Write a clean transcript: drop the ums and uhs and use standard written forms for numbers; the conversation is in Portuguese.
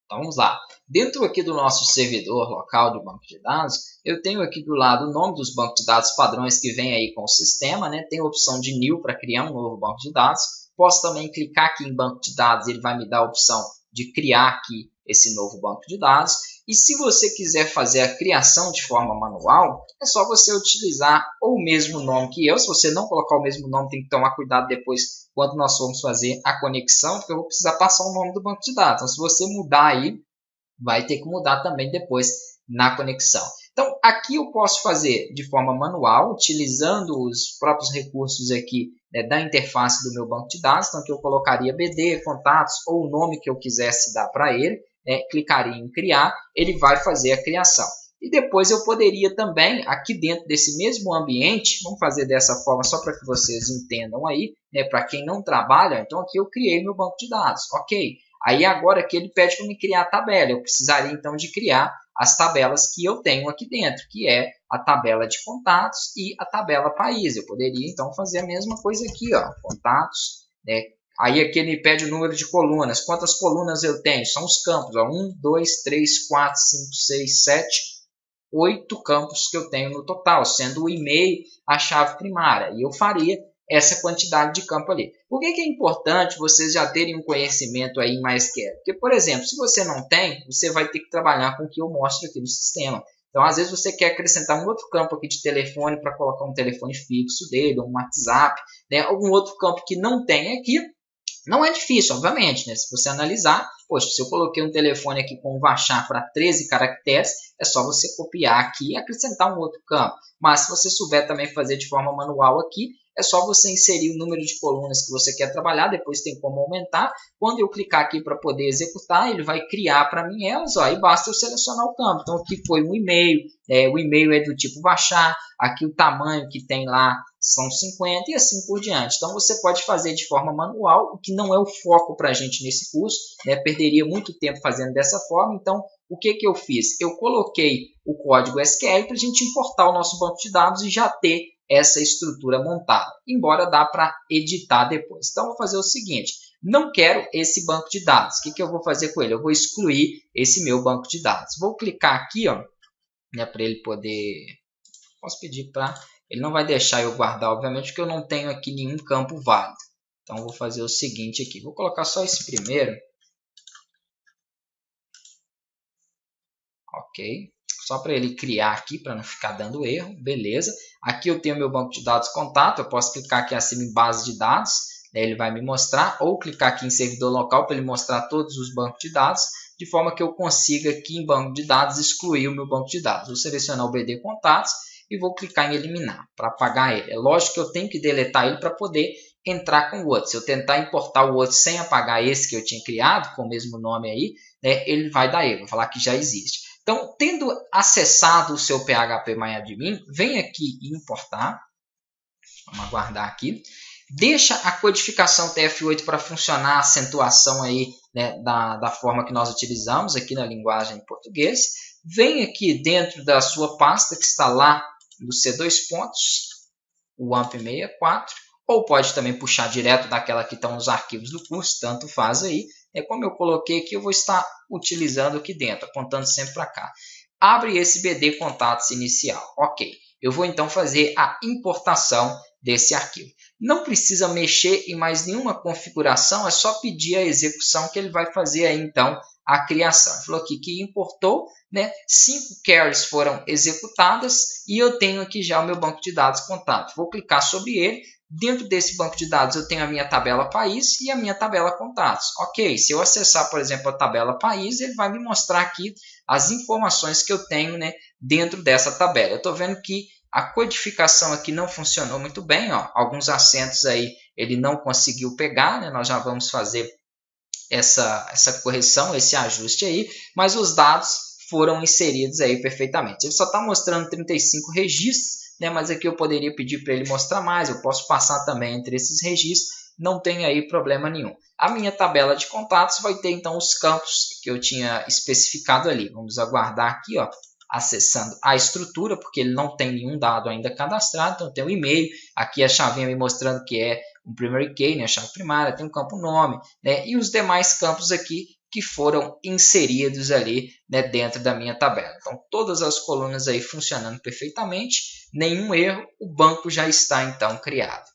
Então vamos lá. Dentro aqui do nosso servidor local de banco de dados, eu tenho aqui do lado o nome dos bancos de dados padrões que vem aí com o sistema, né? Tem a opção de New para criar um novo banco de dados. Posso também clicar aqui em banco de dados, ele vai me dar a opção de criar aqui esse novo banco de dados. E se você quiser fazer a criação de forma manual, é só você utilizar o mesmo nome que eu. Se você não colocar o mesmo nome, tem que tomar cuidado depois quando nós formos fazer a conexão, porque eu vou precisar passar o nome do banco de dados. Então, se você mudar aí, vai ter que mudar também depois na conexão. Então, aqui eu posso fazer de forma manual, utilizando os próprios recursos aqui, né, da interface do meu banco de dados. Então, aqui eu colocaria BD, contatos ou o nome que eu quisesse dar para ele, clicaria em criar, ele vai fazer a criação. E depois eu poderia também, aqui dentro desse mesmo ambiente, vamos fazer dessa forma só para que vocês entendam aí, né, para quem não trabalha, então aqui eu criei meu banco de dados, ok. Aí agora aqui ele pede para me criar a tabela, eu precisaria então de criar as tabelas que eu tenho aqui dentro, que é a tabela de contatos e a tabela país. Eu poderia então fazer a mesma coisa aqui, ó, contatos, né. Aí aqui ele pede o número de colunas, quantas colunas eu tenho? São os campos, ó, 1, 2, 3, 4, 5, 6, 7, 8 campos que eu tenho no total, sendo o e-mail a chave primária. E eu faria essa quantidade de campo ali. Por que é importante vocês já terem um conhecimento aí em MySQL? Porque, por exemplo, se você não tem, você vai ter que trabalhar com o que eu mostro aqui no sistema. Então, às vezes você quer acrescentar um outro campo aqui de telefone para colocar um telefone fixo dele, um WhatsApp, né? Algum outro campo que não tem aqui. Não é difícil, obviamente, né? Se você analisar, poxa, se eu coloquei um telefone aqui com varchar para 13 caracteres, é só você copiar aqui e acrescentar um outro campo. Mas se você souber também fazer de forma manual aqui, é só você inserir o número de colunas que você quer trabalhar, depois tem como aumentar. Quando eu clicar aqui para poder executar, ele vai criar para mim elas, ó, e basta eu selecionar o campo. Então aqui foi um e-mail, o e-mail é do tipo varchar, aqui o tamanho que tem lá são 50 e assim por diante. Então você pode fazer de forma manual, o que não é o foco para a gente nesse curso, né? Perderia muito tempo fazendo dessa forma. Então o que eu fiz? Eu coloquei o código SQL para a gente importar o nosso banco de dados e já ter essa estrutura montada, embora dá para editar depois. Então vou fazer o seguinte, não quero esse banco de dados, o que eu vou fazer com ele? Eu vou excluir esse meu banco de dados. Vou clicar aqui, ó, né, para ele poder, posso pedir para, ele não vai deixar eu guardar, obviamente, porque eu não tenho aqui nenhum campo válido. Então vou fazer o seguinte aqui, vou colocar só esse primeiro, ok, só para ele criar aqui, para não ficar dando erro, beleza. Aqui eu tenho meu banco de dados contato, eu posso clicar aqui acima em base de dados, né, ele vai me mostrar, ou clicar aqui em servidor local para ele mostrar todos os bancos de dados, de forma que eu consiga aqui em banco de dados excluir o meu banco de dados. Vou selecionar o BD contatos e vou clicar em eliminar para apagar ele. É lógico que eu tenho que deletar ele para poder entrar com o outro. Se eu tentar importar o outro sem apagar esse que eu tinha criado, com o mesmo nome aí, né, ele vai dar erro, vou falar que já existe. Então, tendo acessado o seu PHP-MyAdmin, vem aqui e importar. Vamos aguardar aqui. Deixa a codificação TF8 para funcionar a acentuação aí, né, da forma que nós utilizamos aqui na linguagem em português. Vem aqui dentro da sua pasta que está lá no C2 pontos, o AMP64, ou pode também puxar direto daquela que estão nos arquivos do curso, tanto faz aí. Como eu coloquei aqui, eu vou estar utilizando aqui dentro, apontando sempre para cá. Abre esse BD contatos inicial. Ok, eu vou então fazer a importação desse arquivo. Não precisa mexer em mais nenhuma configuração, é só pedir a execução que ele vai fazer aí então a criação. Ele falou aqui que importou, né? 5 queries foram executadas e eu tenho aqui já o meu banco de dados contato. Vou clicar sobre ele. Dentro desse banco de dados eu tenho a minha tabela país e a minha tabela contatos. Ok, se eu acessar, por exemplo, a tabela país, ele vai me mostrar aqui as informações que eu tenho, né, dentro dessa tabela. Eu estou vendo que a codificação aqui não funcionou muito bem, ó. Alguns acentos aí ele não conseguiu pegar, né? Nós já vamos fazer essa correção, esse ajuste aí, mas os dados foram inseridos aí perfeitamente. Ele só está mostrando 35 registros, né, mas aqui eu poderia pedir para ele mostrar mais, eu posso passar também entre esses registros, não tem aí problema nenhum. A minha tabela de contatos vai ter então os campos que eu tinha especificado ali. Vamos aguardar aqui, ó, acessando a estrutura, porque ele não tem nenhum dado ainda cadastrado, então tem o e-mail, aqui a chavinha me mostrando que é um primary key, né, a chave primária, tem um campo nome, né, e os demais campos aqui que foram inseridos ali, né, dentro da minha tabela. Então, todas as colunas aí funcionando perfeitamente, nenhum erro, o banco já está então criado.